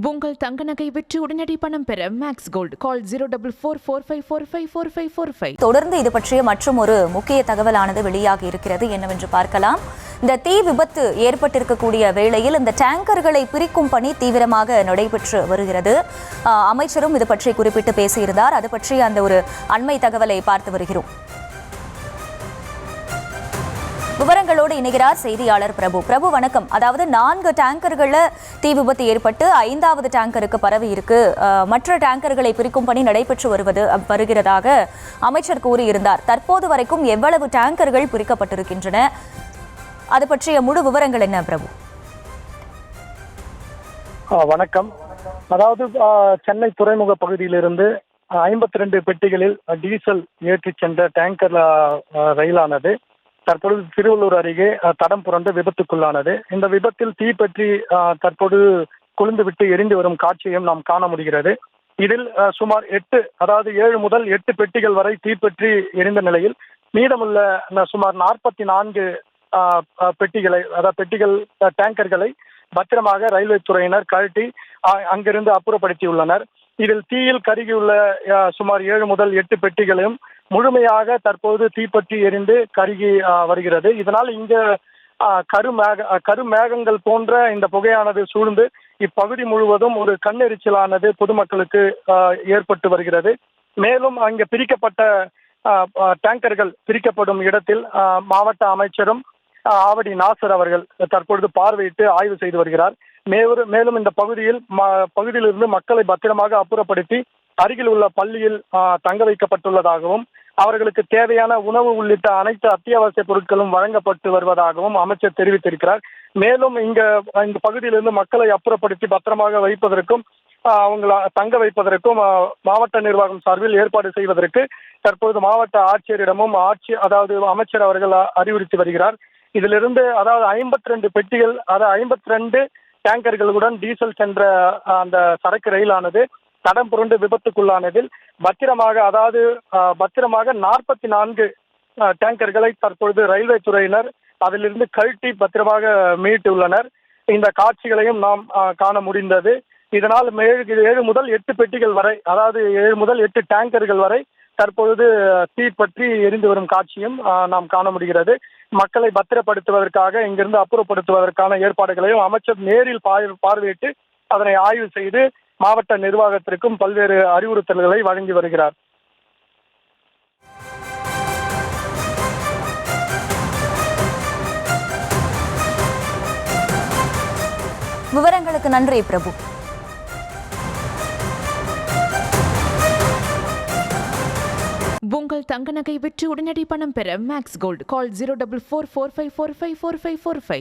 உங்கள் தங்க நகை விற்று உடனடி பணம் பெற மேக்ஸ் கோல்ட் கால் 04445454545. தொடர்ந்து இது பற்றிய மற்றும் ஒரு முக்கிய தகவலானது வெளியாகி இருக்கிறது. என்னவென்று பார்க்கலாம். இந்த தீ விபத்து ஏற்பட்டிருக்கக்கூடிய வேளையில் இந்த டேங்கர்களை பிரிக்கும் பணி தீவிரமாக நடைபெற்று வருகிறது. அமைச்சரும் இது பற்றி குறிப்பிட்டு பேசியிருந்தார். அது பற்றி அந்த ஒரு அண்மை தகவலை பார்த்து வருகிறோம். விவரங்களோடு இணைகிறார் செய்தியாளர் பிரபு. பிரபு வணக்கம். அதாவது 4 டேங்கர்கள தீ விபத்து ஏற்பட்டு 5வது டேங்கருக்கு பரவி இருக்கு. மற்ற டேங்கர்களை பிரிக்கும் பணி நடைபெற்று வருகிறதாக அமைச்சர் கூறியிருந்தார். தற்போது வரைக்கும் எவ்வளவு டேங்கர்கள் பிரிக்கப்பட்டிருக்கின்றன, அது பற்றிய முழு விவரங்கள் என்ன பிரபு? வணக்கம். அதாவது சென்னை துறைமுக பகுதியிலிருந்து 52 பெட்டிகளில் டீசல் ஏற்றிச் சென்ற டேங்கர் ரயிலானது தற்பொழுது திருவள்ளூர் அருகே தடம் புரண்டு விபத்துக்குள்ளானது. இந்த விபத்தில் தீப்பற்றி தற்போது கொழுந்துவிட்டு எரிந்து வரும் காட்சியையும் நாம் காண முடிகிறது. இதில் சுமார் 7 முதல் 8 பெட்டிகள் வரை தீப்பற்றி எரிந்த நிலையில் மீதமுள்ள சுமார் 44 பெட்டிகளை, டேங்கர்களை பத்திரமாக ரயில்வே துறையினர் கழட்டி அங்கிருந்து அப்புறப்படுத்தியுள்ளனர். இதில் தீயில் கருகியுள்ள சுமார் 7 முதல் 8 பெட்டிகளையும் முழுமையாக தற்போது தீப்பற்றி எரிந்து கருகி வருகிறது. இதனால் இங்க கருமேகங்கள் போன்ற இந்த புகையானது சூழ்ந்து இப்பகுதி முழுவதும் ஒரு கண்ணெரிச்சலானது பொதுமக்களுக்கு ஏற்பட்டு வருகிறது. மேலும் அங்கே பிரிக்கப்பட்ட டேங்கர்கள் பிரிக்கப்படும் இடத்தில் மாவட்ட அமைச்சரும் ஆவடி நாசர் அவர்கள் தற்பொழுது பார்வையிட்டு ஆய்வு செய்து வருகிறார். மேலும் இந்த பகுதியிலிருந்து மக்களை பத்திரமாக அப்புறப்படுத்தி அருகில் உள்ள பள்ளியில் தங்க வைக்கப்பட்டுள்ளதாகவும் அவர்களுக்கு தேவையான உணவு உள்ளிட்ட அனைத்து அத்தியாவசிய பொருட்களும் வழங்கப்பட்டு வருவதாகவும் அமைச்சர் தெரிவித்திருக்கிறார். மேலும் இந்த பகுதியிலிருந்து மக்களை அப்புறப்படுத்தி பத்திரமாக வைப்பதற்கும் அவங்களை தங்க வைப்பதற்கும் மாவட்ட நிர்வாகம் சார்பில் ஏற்பாடு செய்வதற்கு தற்போது மாவட்ட ஆட்சியரிடமும் அமைச்சர் அவர்கள் அறிவுறுத்தி வருகிறார். இதிலிருந்து 52 பெட்டிகள், 52 டேங்கர்களுடன் டீசல் சென்ற அந்த சரக்கு ரயிலானது தடம் புரண்டு விபத்துக்குள்ளானதில் பத்திரமாக 44 டேங்கர்களை தற்பொழுது ரயில்வே துறையினர் அதிலிருந்து கழட்டி பத்திரமாக மீட்டுள்ளனர். இந்த காட்சிகளையும் நாம் காண முடிந்தது. இதனால் 7 முதல் 8 பெட்டிகள் வரை, 7 முதல் 8 டேங்கர்கள் வரை தற்பொழுது தீ பற்றி எரிந்து வரும் காட்சியும் நாம் காண முடிகிறது. மக்களை பத்திரப்படுத்துவதற்காக இங்கிருந்து அப்புறப்படுத்துவதற்கான ஏற்பாடுகளையும் அமைச்சர் நேரில் பார்வையிட்டு அதனை ஆய்வு செய்து மாவட்ட நிர்வாகத்திற்கும் பல்வேறு அறிவுறுத்தல்களை வழங்கி வருகிறார். விவரங்களுக்கு நன்றி பிரபு. உங்கள் தங்க நகை விற்று உடனடி பணம் பெற மேக்ஸ் கோல்ட் கால் 04445454545.